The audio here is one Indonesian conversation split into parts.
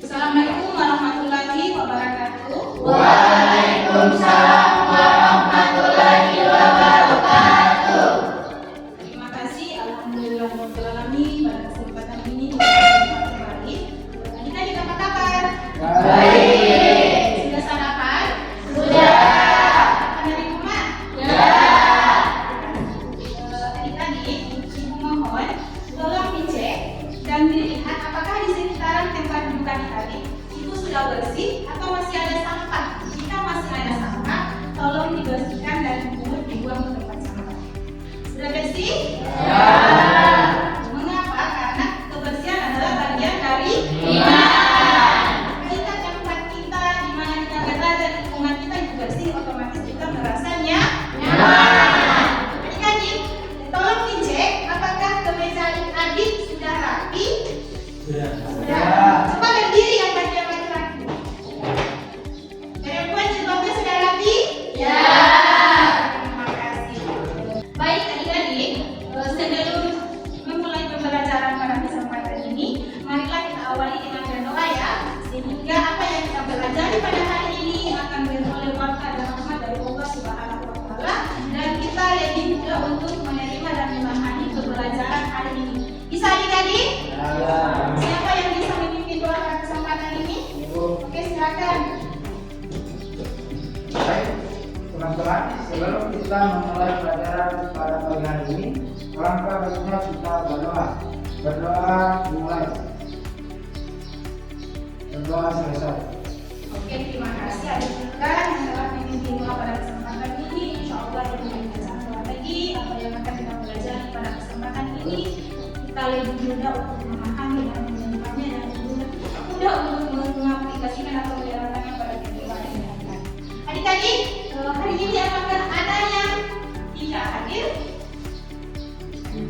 Assalamualaikum warahmatullahi wabarakatuh. Waalaikumsalam warahmatullahi wabarakatuh. Terima kasih, alhamdulillahirabbil alamin. Pada kesempatan ini kita berjumpa kembali. Adik-adik apa kabar? Baik. Sudah sarapan? Sudah. Makan dari rumah? Ya. Adik-adik, ibu mohon tolong dicek dan dilihat apakah di sekitaran tempat duduk adik-adik itu sudah bersih atau masih ada sampah. Jika masih ada sampah, tolong dibersihkan dan dibuang ke tempat sampah. Sudah bersih? Ya. Mengapa? Karena kebersihan adalah bagian dari Iman. Jika tempat kita di mana kita berada, lingkungan kita juga bersih, otomatis kita merasanya Nyaman. Adik-adik, tolong dicek apakah kemeja adik-adik sudah rapi. Sudah. Coba berdiri yang bagian laki-laki. Perempuan jilbabnya sudah rapi? Ya. Terima kasih. Baik adik-adik, sebelum memulai pembelajaran pada kesempatan ini, marilah kita awali dengan berdoa ya, sehingga apa yang kita pelajari pada hari ini akan beroleh berkah dan rahmat dari Allah Subhanahu wa Ta'ala, dan kita lebih mudah untuk menerima dan memahami pembelajaran hari ini. Bisa adik-adik? Siapa yang bisa memimpin doa pada kesempatan ini? Oke, silakan. Baik, teman-teman, sebelum kita memulai pelajaran pada pagi hari ini, alangkah baiknya kita berdoa. Berdoa dimulai. Berdoa selesai. Oke, terima kasih adik kita yang telah memimpin doa pada kesempatan ini. Insya Allah dengan bacaan doa lagi apa yang akan kita pelajari pada kesempatan ini, kita lebih mudah untuk memahami dan menerimanya dan mudah untuk mengaplikasikan atau menjalankannya pada kehidupan yang akan. Adik-adik, hari ini apakah ada yang tidak hadir?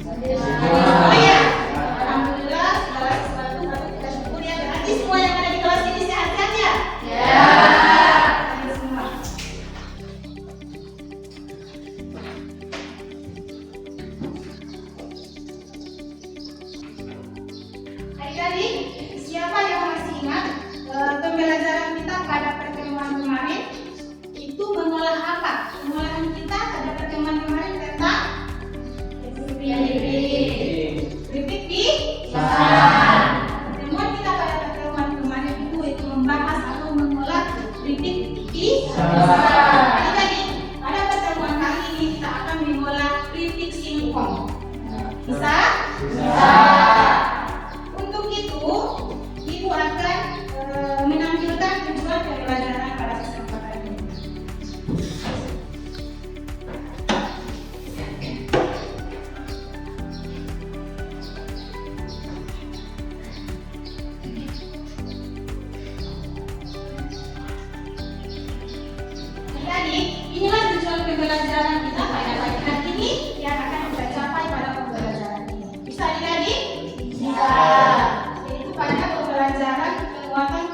Oh ya, alhamdulillah segala sesuatu patut kita syukuri ya. Berarti semua yang ada di kelas ini sehat-sehat ya? Ya. Hadir semua. Adik-adik, siapa yang masih ingat pembelajaran kita pada pertemuan kemarin itu mengolah apa? Pengolahan kita pada pertemuan kemarin tentang keripik di pertemuan kita pada pertemuan kemarin itu membahas atau mengolah keripik di Adik-adik, pada pertemuan kali ini kita akan mengolah keripik singkong. Bisa? Untuk itu, Ibu akan menampilkan tujuan pembelajaran pada kesempatan ini. Adik-adik, inilah tujuan pembelajaran kita pada pagi hari ini yang akan kita capai pada pembelajaran ini. Bisa adik-adik? Bisa. Yaitu pada pembelajaran penguatan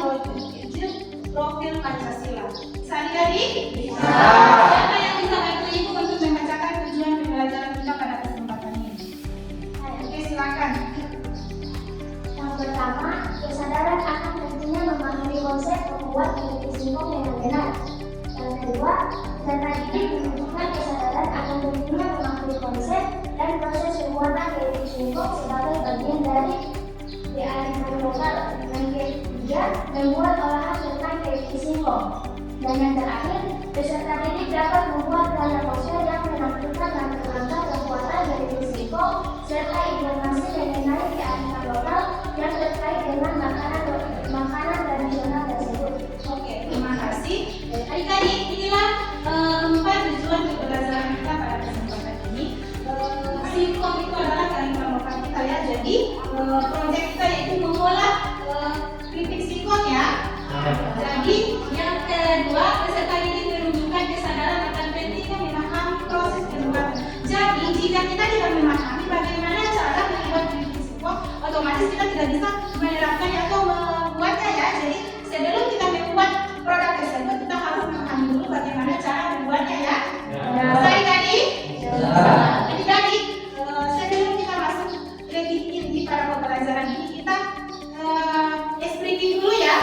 profil Pancasila. Bisa adik-adik? Bisa. Siapa yang bisa bantu Ibu untuk membacakan tujuan pembelajaran kita pada kesempatan ini? Oke, silakan. Yang pertama, kesadaran akan pentingnya memahami konsep membuat keripik singkong dengan benar. Yang kedua, peserta didik menunjukkan kesadaran akan pentingnya memahami konsep dan proses pembuatan keripik singkong sebagai bagian dari kearifan lokal. Yang ketiga, membuat olahan tentang keripik singkong. Dan yang terakhir, peserta didik dapat membuat karya yang menampilkan langkah-langkah pembuatan keripik singkong serta informasi mengenai kearifan lokal yang terkait dengan makanan tradisional tersebut. Oke, terima kasih. Adik-adik, inilah 4 tujuan pembelajaran kita pada kesempatan ini. Singkong itu adalah kearifan lokal kita ya. Jadi proyek kita yaitu mengolah keripik singkong ya. Jadi yang kedua, peserta didik menunjukkan kesadaran akan pentingnya memahami proses pembuatan. Jadi jika kita tidak memahami bagaimana cara membuat keripik singkong, otomatis kita tidak bisa menerapkannya atau membuatnya ya. Jadi sebelum kita membuat produk tersebut, kita harus memahami dulu bagaimana cara membuatnya ya. Bisa adik-adik? Adik-adik, sebelum kita masuk lebih inti pada pembelajaran ini, kita explain dulu ya.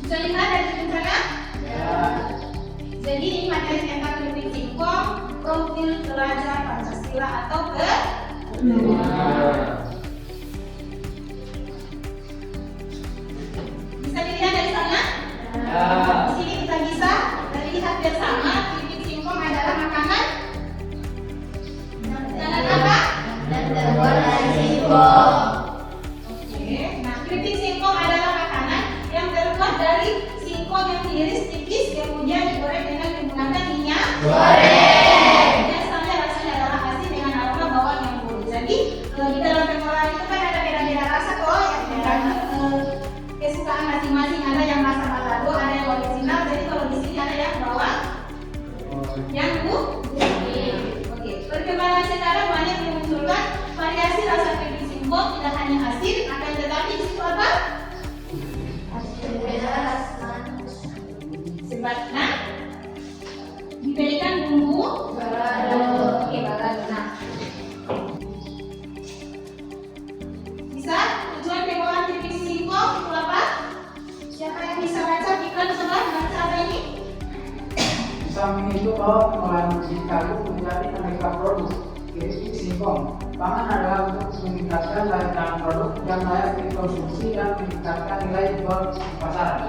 Bisa lihat dari ujung sana? Jadi ini materi tentang kritik singkong, profil pelajar Pancasila atau bisa dilihat dari sana? Di sini kita bisa lihat bersama kritik singkong adalah makanan. Makanan apa? terbuat dari singkong. Oke, nah keripik singkong adalah makanan yang terbuat dari singkong yang diiris tipis kemudian digoreng dengan menggunakan minyak Goreng. Biasanya rasanya adalah asin dengan aroma bawang yang gurih. Jadi di dalam pengolahan itu kan ada beda-beda rasa kok yang tergantung kesukaan masing-masing. Ada yang rasa balado, ada yang original. Jadi kalau di sini ada yang bawang, yang gurih. Oke, perkembangan sekarang banyak memunculkan variasi rasa keripik singkong, tidak hanya asin, akan tetapi di situ apa? Sebatnya diberikan bumbu balado. Oke, balado. Nah, bisa tujuan pengolahan keripik singkong itu apa? Siapa yang bisa baca? Iklan coba baca apa ini? Bisa menghitung bahwa pengolahan keripik kaldu menjadi aneka produk keripik singkong. Pangan adalah untuk meningkatkan daya tahan produk yang layak dikonsumsi dan meningkatkan nilai jual di pasaran.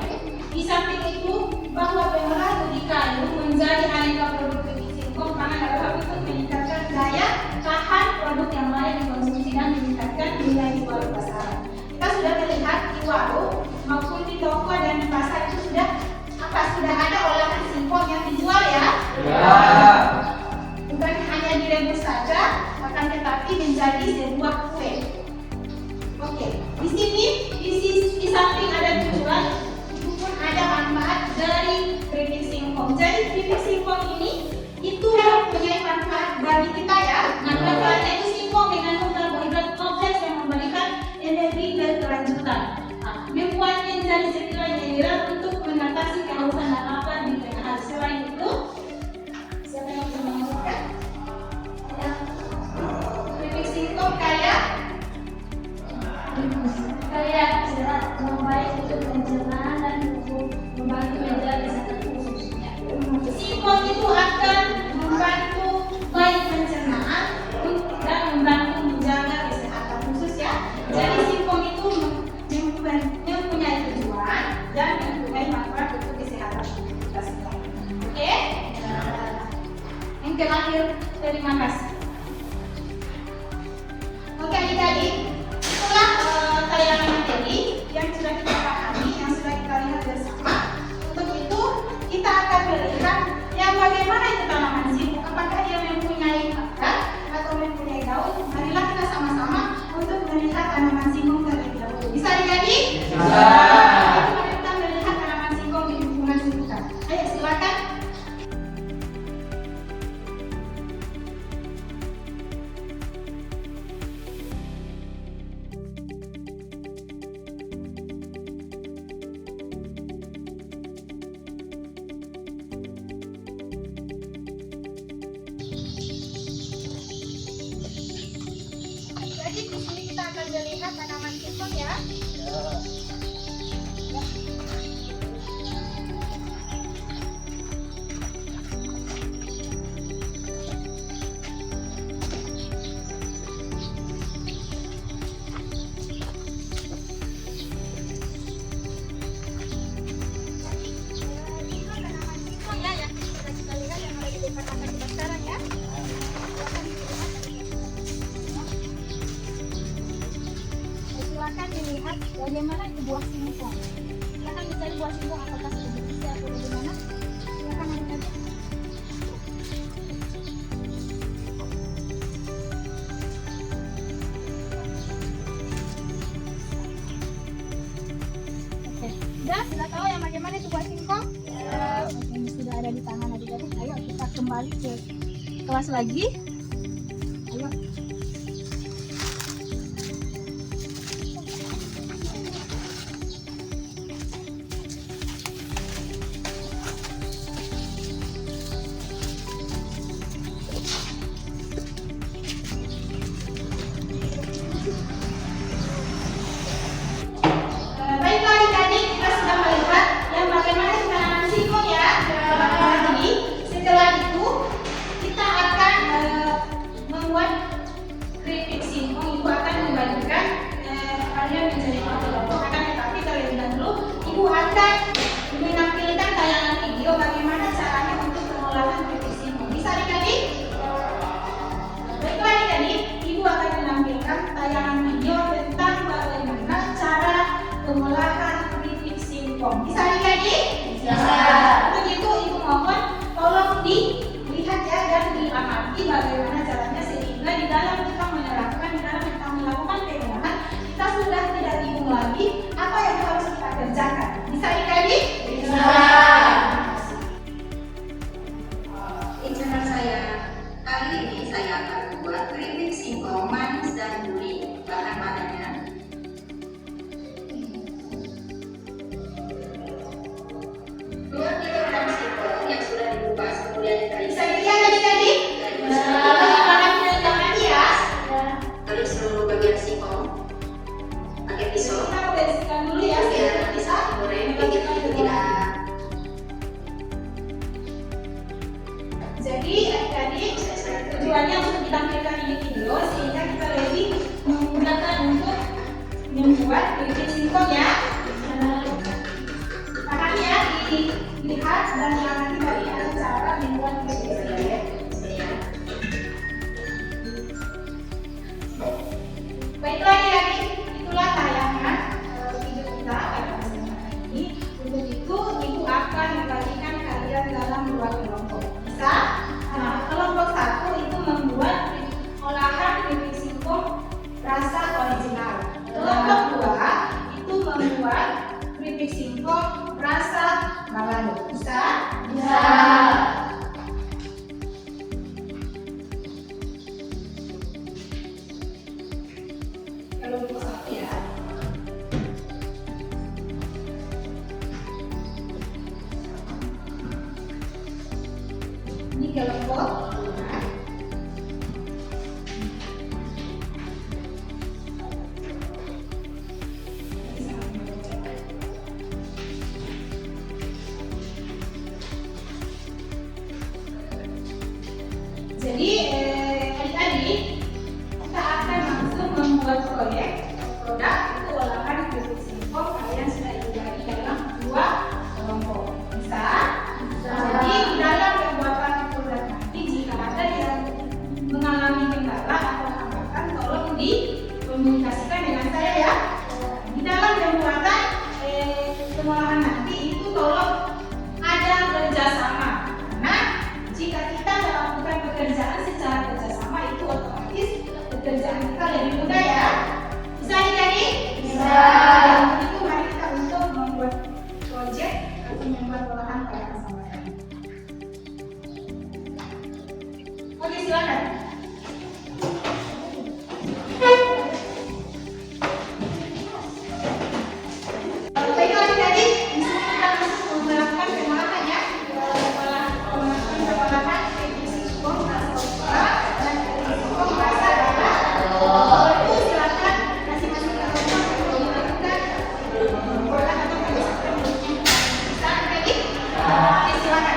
Di samping itu, bahwa pengolahan ubi kayu menjadi aneka produk keripik singkong pangan adalah untuk meningkatkan daya tahan produk yang layak dikonsumsi dan meningkatkan nilai jual di pasaran. Kita sudah melihat di warung maupun di toko dan di pasar itu sudah ada olahan singkong yang dijual ya. Bukan hanya direbus saja, akan tetapi menjadi sebuah kue. Oke, di sini di samping ada tujuan, itu pun ada manfaat dari keripik singkong. Jadi keripik singkong ini itu mempunyai manfaat bagi kita ya. Nah, manfaatnya itu singkong mengandung karbohidrat kompleks yang memberikan energi berkelanjutan. Nah, membuat menjadi sekilas cairan untuk mengatasi kehausan dan lapar di tengah hari. Selain itu, siapa yang bisa mengusulkan? Keripik singkong kaya serat, membaik untuk pencernaan dan membantu menjaga kesehatan khususnya. Singkong itu akan membantu baik pencernaan dan membantu menjaga kesehatan khusus ya. Jadi singkong itu mempunyai tujuan dan mempunyai manfaat untuk kesehatan kita semua. Oke? Yang terakhir, terima kasih. Oke adik-adik, itulah tayangan materi yang sudah kita pahami, yang sudah kita lihat bersama. Untuk itu kita akan melihat yang bagaimana itu tanaman singkong, apakah dia mempunyai akar atau mempunyai daun. Marilah kita sama-sama untuk melihat tanaman singkong terlebih dahulu. Bisa adik-adik? Mari kita melihat tanaman singkong di lingkungan sekitar. Ayo silakan. Jadi di sini kita akan melihat tanaman singkong ya. Silakan dilihat bagaimana itu buah singkong. Silakan mencari buah singkong apakah sudah bersih atau bagaimana. Silakan adik-adik. Oke, sudah tahu yang bagaimana itu buah singkong? Ini sudah ada di tangan adik-adik. Ayo kita kembali ke kelas lagi. Ayo. Baiklah adik-adik, kita sudah melihat singkong ya. Makanya dilihat dan diamati bagaimana cara membuat keripik singkong. Baiklah adik-adik, itulah tayangan video kita pada kesempatan ini. Untuk itu, Ibu akan membagikan kalian dalam 2 kelompok. Bisa? Nah, kelompok 1 itu membuat olahan keripik singkong rasa original. Kelompok 2 itu membuat keripik singkong rasa balado. Bisa? Bisa. Kelompok 1 ya. Ini kelompok 2. Jadi adik-adik, kita akan langsung membuat proyek produk itu olahan keripik singkong. Kalian sudah dibagi dalam 2 kelompok. Bisa? Jadi di dalam pembuatan produk nanti jika ada yang mengalami kendala atau hambatan, tolong dikomunikasikan dengan saya ya. Di dalam pembuatan pengolahan nanti itu tolong ada kerjasama. Karena jika kita melakukan pekerjaan secara kerjasama itu otomatis pekerjaan kita lebih mudah ya. Bisa adik-adik? Bisa. Itu mari kita untuk membuat proyek atau membuat olahan pada kesempatan ini. Oke, silakan. Baiklah adik-adik, di sini kita langsung melakukan pengolahan ya. Pengolahan keripik singkong rasa original dan keripik singkong rasa balado. Itu silakan masing-masing kelompok melakukan pengolahan atau pengolahan. Bisa adik-adik? Oke, silakan.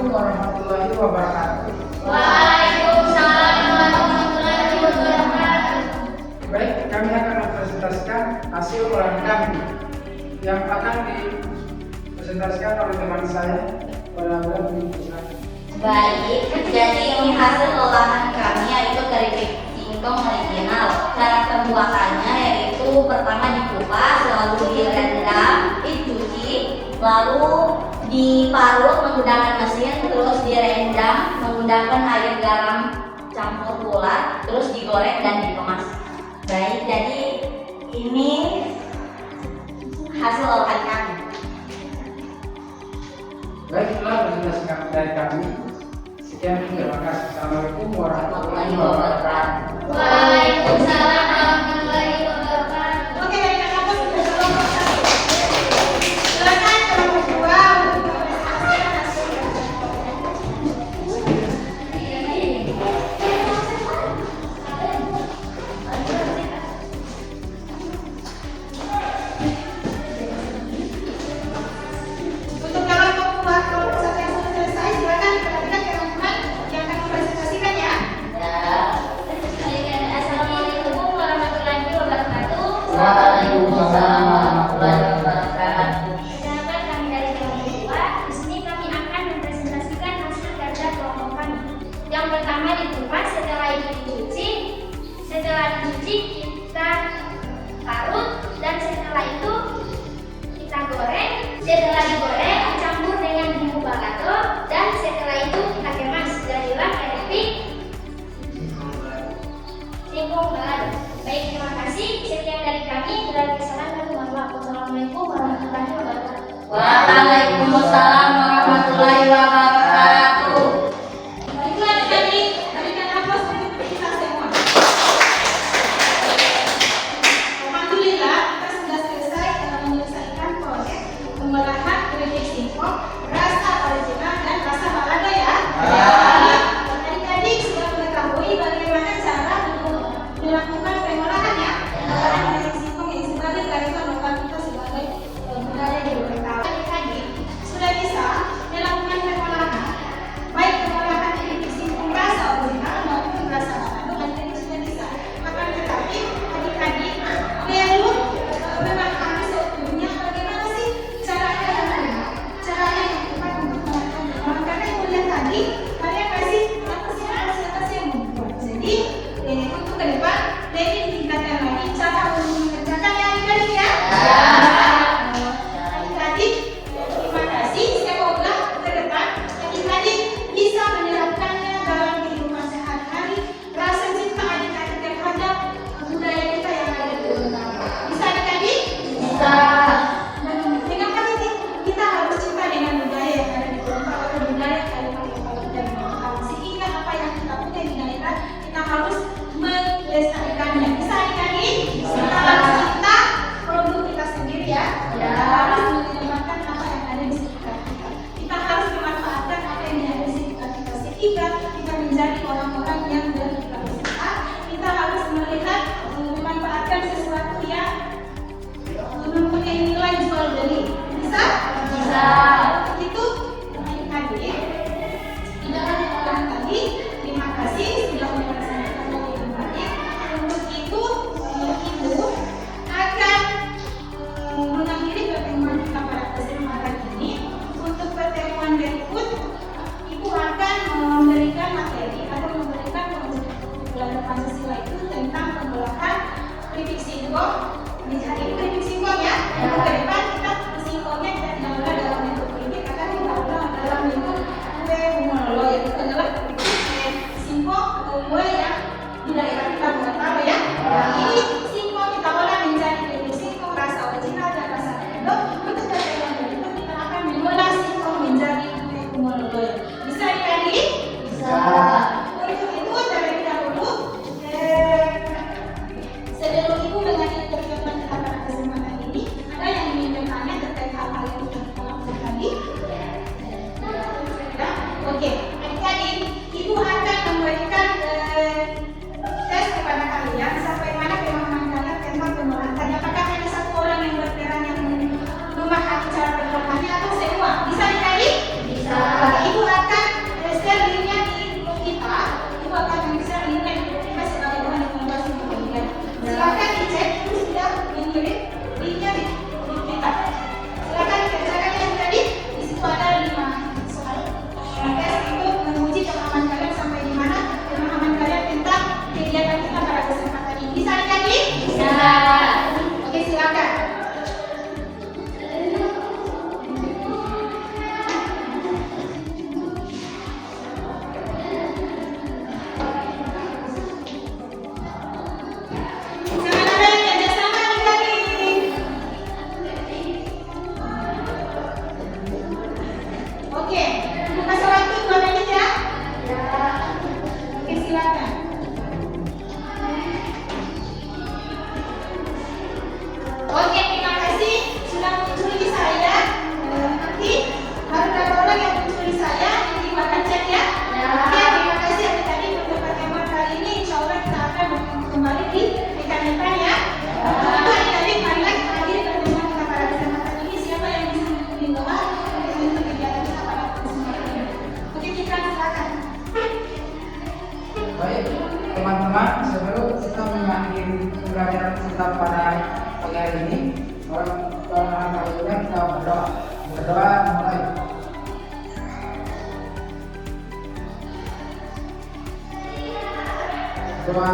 Assalamualaikum warahmatullahi wabarakatuh. Waalaikumsalam warahmatullahi wabarakatuh. Baik, kami akan mempresentasikan hasil olahan kami yang akan dipresentasikan oleh teman saya pada bulan ini. Baik, jadi ini hasil olahan kami yaitu keripik singkong original. Cara pembuatannya yaitu pertama dikupas, lalu direndam, dicuci, lalu diparut menggunakan mesin, terus direndam menggunakan air garam campur gula, terus digoreng dan dikemas. Baik, jadi ini hasil olahan kami. Baik, itulah presentasi dari kami. Sekian, terima kasih. Assalamualaikum warahmatullahi wabarakatuh. Waalaikumsalam warahmatullahi wabarakatuh. Oke, dari kampus sudah kelompok satu. Silakan kelompok dua untuk mempresentasikan hasil. Untuk kelompok dua, kelompok satu yang sudah selesai, silakan perhatikan teman-teman yang akan mempresentasikan ya. Assalamualaikum warahmatullahi wabarakatuh. Waalaikumsalam warahmatullahi wabarakatuh. Sahabat kami dari kelompok 2, di sini kami akan mempresentasikan hasil kerja kelompok kami. Yang pertama dikupas, setelah itu dicuci. Setelah dicuci kita parut, dan setelah itu kita goreng. Setelah digoreng dicampur dengan bumbu balado, dan setelah itu kita kemas. Jadilah keripik singkong balado. Baik, terima kasih. Sekian dari kami. Bila kesalahan kami mohon maaf. Wassalamualaikum warahmatullahi wabarakatuh. Waalaikumsalam warahmatullahi wabarakatuh. Baiklah adik-adik, berikan aplaus untuk kita semua. Alhamdulillah, kita sudah selesai menyelesaikan proyek pengolahan keripik singkong rasa original dan rasa balado ya. Adik-adik sudah mengetahui bagaimana cara untuk melakukan pengolahannya. Pengolahan keripik singkong yang sebagai kearifan lokal kita sebagai budaya di Betawi. Adik-adik sudah bisa melakukan pengolahan, baik pengolahan keripik singkong rasa original maupun rasa balado. Adik-adik sudah bisa. Akan tetapi adik-adik perlu memahami sebetulnya bagaimana sih caranya yang benar, caranya yang tepat untuk melakukan pengolahan. Karena yang mulia tadi kalian kasih apa sih yang membuat. Jadi untuk ke depan Dewi tingkatkan lagi cara untuk mengerjakan ya adik-adik ya. Adik-adik, terima kasih. Semoga ke depan adik-adik bisa menerapkannya dalam kehidupan sehari-hari. Rasa cinta adik-adik terhadap budaya kita yang ada di Betawi. Bisa adik-adik? Bisa. Dan mengapa sih kita harus cinta dengan budaya yang ada di Betawi atau budaya kearifan lokal kita di Betawi? Sehingga apa yang kita punya di daerah kita harus melestarikannya. Bisa adik-adik? Kita harus cinta produk kita sendiri ya. Kita harus mengedepankan apa yang ada di sekitar kita. Kita harus memanfaatkan apa yang ada di sekitar kita sehingga kita menjadi orang-orang yang berkelanjutan. Kita harus melihat memanfaatkan sesuatu yang mempunyai nilai jual beli. Bisa? Bisa. Untuk itu adik-adik di dalam pengolahan tadi, terima kasih sudah melaksanakan dengan baik. Untuk itu ibu akan mengakhiri pertemuan kita pada kesempatan ini. Untuk pertemuan berikut ibu akan memberikan materi atau memberikan pelajaran Pancasila itu tentang pengolahan keripik singkong. Hari ini keripik singkong ya. Untuk ke depan kita singkongnya kita tidak olah dalam bentuk keripik, akan kita olah dalam bentuk kue humolo, yaitu adalah keripik singkong atau kue yang di daerah kita Betawi ya. Ini singkong kita olah menjadi keripik singkong rasa original dan rasa balado. Untuk pertemuan berikut kita akan mengolah singkong menjadi kue humolo. Bisa adik-adik? Bisa. Untuk itu terlebih dahulu sebelum ibu mengakhiri pertemuan kita pada kesempatan ini, ada yang ingin bertanya terkait hal-hal yang sudah kita lakukan tadi? Ya? Oke, adik-adik, ibu akan memberikan tes kepada kalian sampai mana pemahaman kalian tentang pengolahan tadi. Apakah hanya satu orang yang berperan yang memahami cara pengolahannya atau semua? Bisa adik-adik? Bisa. Oke, ibu akan teman-teman, sebelum kita mengakhiri pembelajaran kita pada pagi hari ini, kita berdoa mulai. Doa